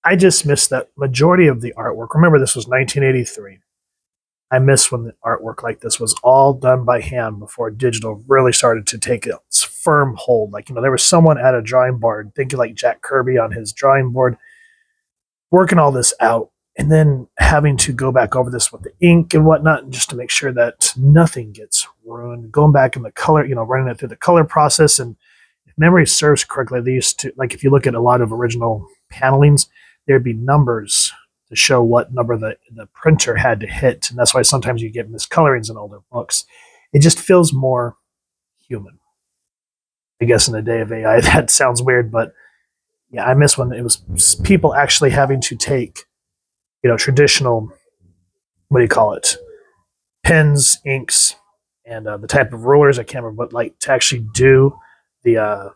I just missed that majority of the artwork. Remember, this was 1983. I miss when the artwork like this was all done by hand before digital really started to take its firm hold. Like, there was someone at a drawing board, thinking like Jack Kirby on his drawing board, working all this out, and then having to go back over this with the ink and whatnot, just to make sure that nothing gets ruined. Going back in the color, running it through the color process. And if memory serves correctly, they used to, like, if you look at a lot of original panelings, there'd be numbers to show what number the printer had to hit. And that's why sometimes you get miscolorings in older books. It just feels more human. I guess in the day of AI, that sounds weird, but yeah, I miss when it was people actually having to take, traditional, what do you call it, pens, inks, and the type of rulers. I can't remember, but like to actually do the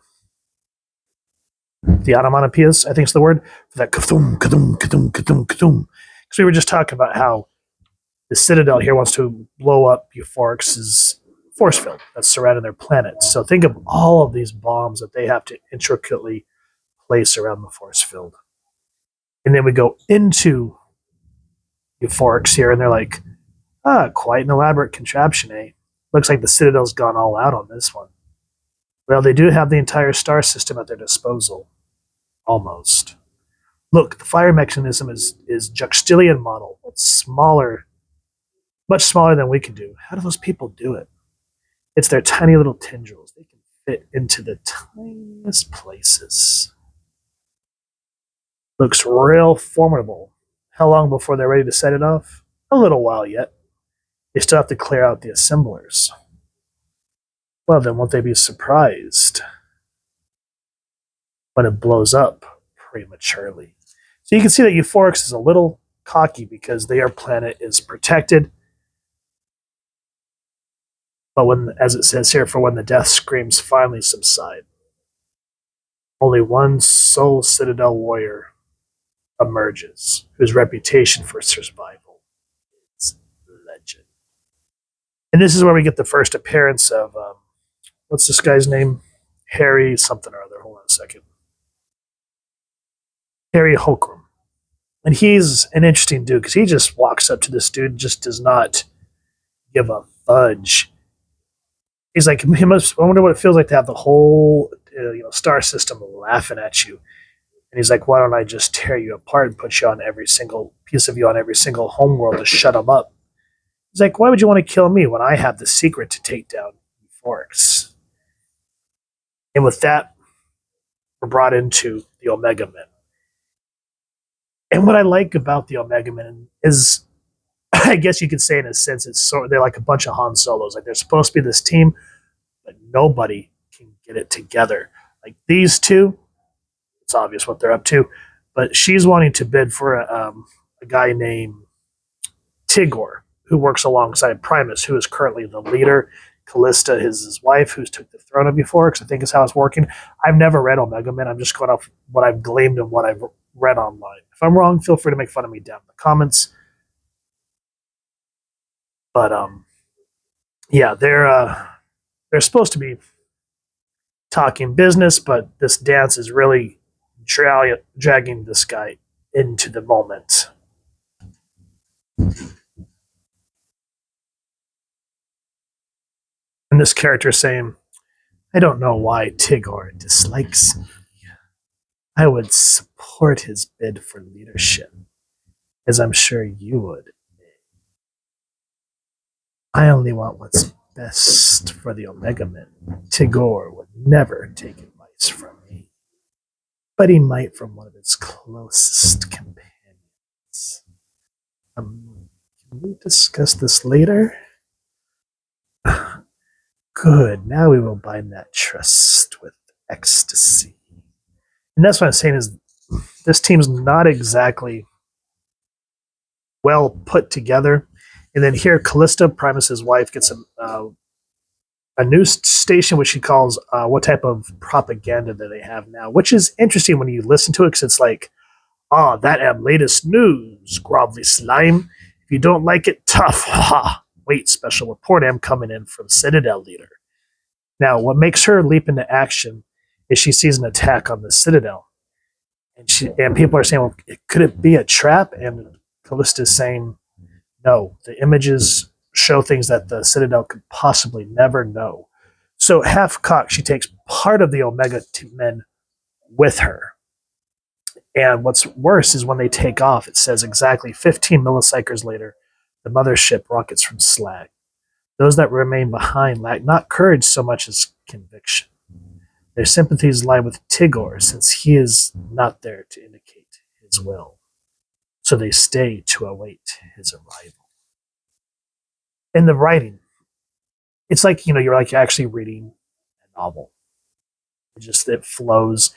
onomatopoeias, I think is the word for that. Kathum, kathum, kathum, kathum, kathum. Because we were just talking about how the Citadel here wants to blow up Euphorix's force field that's surrounding their planet. So think of all of these bombs that they have to intricately place around the force field. And then we go into Euphorix here, and they're like, quite an elaborate contraption, eh? Looks like the Citadel's gone all out on this one. Well, they do have the entire star system at their disposal. Almost. Look, the fire mechanism is Juxtilian model. It's smaller, much smaller than we can do. How do those people do it? It's their tiny little tendrils. They can fit into the tiniest places. Looks real formidable. How long before they're ready to set it off? A little while yet. They still have to clear out the assemblers. Well, then won't they be surprised when it blows up prematurely? So you can see that Euphorix is a little cocky because their planet is protected. But when, as it says here, for when the death screams finally subside, only one sole Citadel warrior emerges, whose reputation for survival is legend. And this is where we get the first appearance of, what's this guy's name? Harry something or other. Hold on a second. Harry Holcomb. And he's an interesting dude because he just walks up to this dude and just does not give a fudge. He's like, I wonder what it feels like to have the whole star system laughing at you. And he's like, why don't I just tear you apart and put you on every single piece of you on every single homeworld to shut them up? He's like, why would you want to kill me when I have the secret to take down Euphorix? And with that, we're brought into the Omega Men. And what I like about the Omega Men is, I guess you could say in a sense, they're like a bunch of Han Solos. Like they're supposed to be this team, but nobody can get it together. Like these two, it's obvious what they're up to, but she's wanting to bid for a guy named Tigor, who works alongside Primus, who is currently the leader. Callista is his wife, who's took the throne of Euphorix, I think is how it's working. I've never read Omega Men. I'm just going off what I've gleaned and what I've read online. If I'm wrong, feel free to make fun of me down in the comments. But yeah, they're supposed to be talking business, but this dance is really dragging this guy into the moment. And this character is saying, I don't know why Tigor dislikes me. I would support his bid for leadership, as I'm sure you would. I only want what's best for the Omega Men. Tigor would never take advice from me, but he might from one of his closest companions. Can we discuss this later? Good. Now we will bind that trust with ecstasy. And that's what I'm saying is this team's not exactly well put together. And then here, Callista, Primus's wife, gets a news station, which she calls what type of propaganda that they have now, which is interesting when you listen to it because it's like, that am latest news, grovelly slime. If you don't like it, tough. Ha! Wait, special report am coming in from Citadel leader. Now, what makes her leap into action is she sees an attack on the Citadel. And people are saying, well, could it be a trap? And Callista is saying, no, the images show things that the Citadel could possibly never know. So half cocked, she takes part of the Omega men with her. And what's worse is when they take off, it says exactly 15 milliseconds later, the mothership rockets from Slag. Those that remain behind lack not courage so much as conviction. Their sympathies lie with Tigor, since he is not there to indicate his will. So they stay to await his arrival. In the writing, it's like, you're like actually reading a novel. It flows,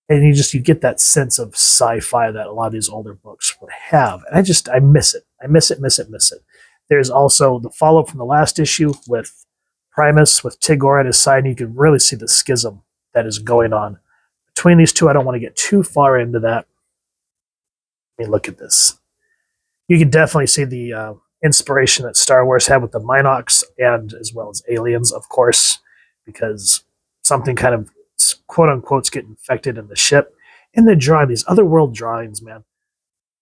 and you get that sense of sci-fi that a lot of these older books would have. And I miss it. I miss it. There's also the follow-up from the last issue with Primus, with Tigor at his side, and you can really see the schism that is going on between these two. I don't want to get too far into that. I mean, look at this. You can definitely see the inspiration that Star Wars had with the Minox, and as well as aliens, of course, because something kind of quote unquote get infected in the ship. And the drawing, these otherworld drawings, man.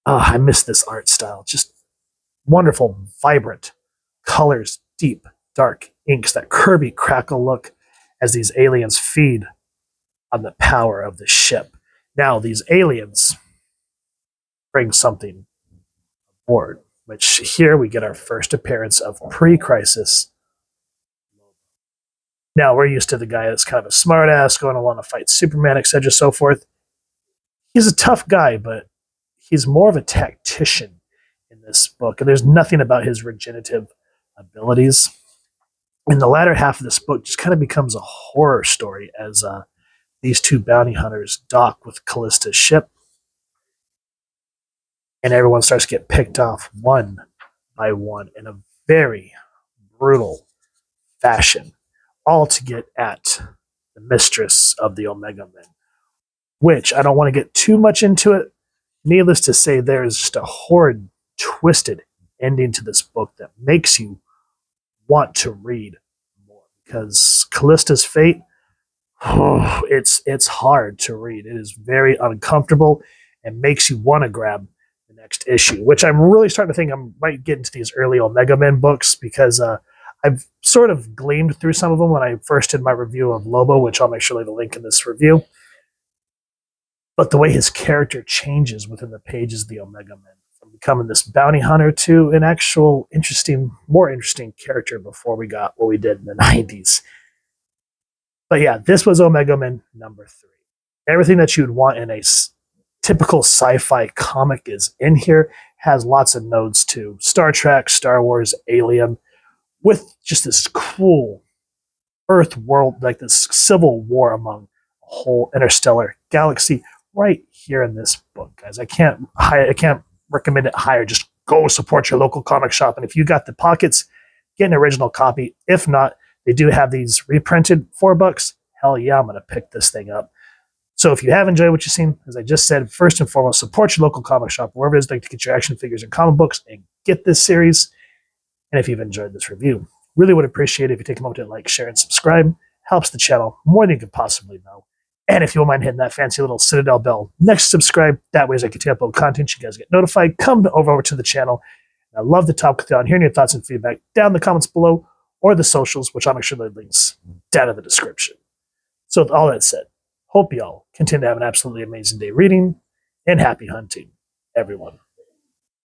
I miss this art style. Just wonderful, vibrant colors, deep, dark inks, that Kirby crackle look as these aliens feed on the power of the ship. Now, these aliens bring something aboard, which here we get our first appearance of pre-crisis. Now, we're used to the guy that's kind of a smartass, going to want to fight Superman, etc., so forth. He's a tough guy, but he's more of a tactician in this book, and there's nothing about his regenerative abilities. In the latter half of this book, just kind of becomes a horror story as these two bounty hunters dock with Callista's ship, and everyone starts to get picked off one by one in a very brutal fashion, all to get at the mistress of the Omega Men, which I don't want to get too much into it. Needless to say, there is just a horrid, twisted ending to this book that makes you want to read more, because Callista's fate, it's hard to read. It is very uncomfortable and makes you want to grab the next issue, which I'm really starting to think I might get into these early Omega Men books, because I've sort of gleamed through some of them when I first did my review of Lobo, which I'll make sure to leave a link in this review. But the way his character changes within the pages of the Omega Men, from becoming this bounty hunter to an actual more interesting character before we got what we did in the 90s. But yeah, this was Omega Men number 3. Everything that you'd want in a typical sci-fi comic is in here. Has lots of nods to Star Trek, Star Wars, Alien, with just this cool Earth world, like this civil war among a whole interstellar galaxy right here in this book, guys. I can't recommend it higher. Just go support your local comic shop, and if you got the pockets, get an original copy. If not, they do have these reprinted $4. Hell yeah, I'm gonna pick this thing up. So if you have enjoyed what you've seen, as I just said, first and foremost, support your local comic shop, wherever it is like to get your action figures and comic books, and get this series. And if you've enjoyed this review, really would appreciate it if you take a moment to like, share, and subscribe. Helps the channel more than you could possibly know. And if you don't mind hitting that fancy little Citadel bell next to subscribe, that way as I continue to upload content, you guys get notified. Come over to the channel. I love to talk with you on hearing your thoughts and feedback down in the comments below, or the socials, which I'll make sure the links down in the description. So with all that said, hope y'all continue to have an absolutely amazing day reading, and happy hunting, everyone.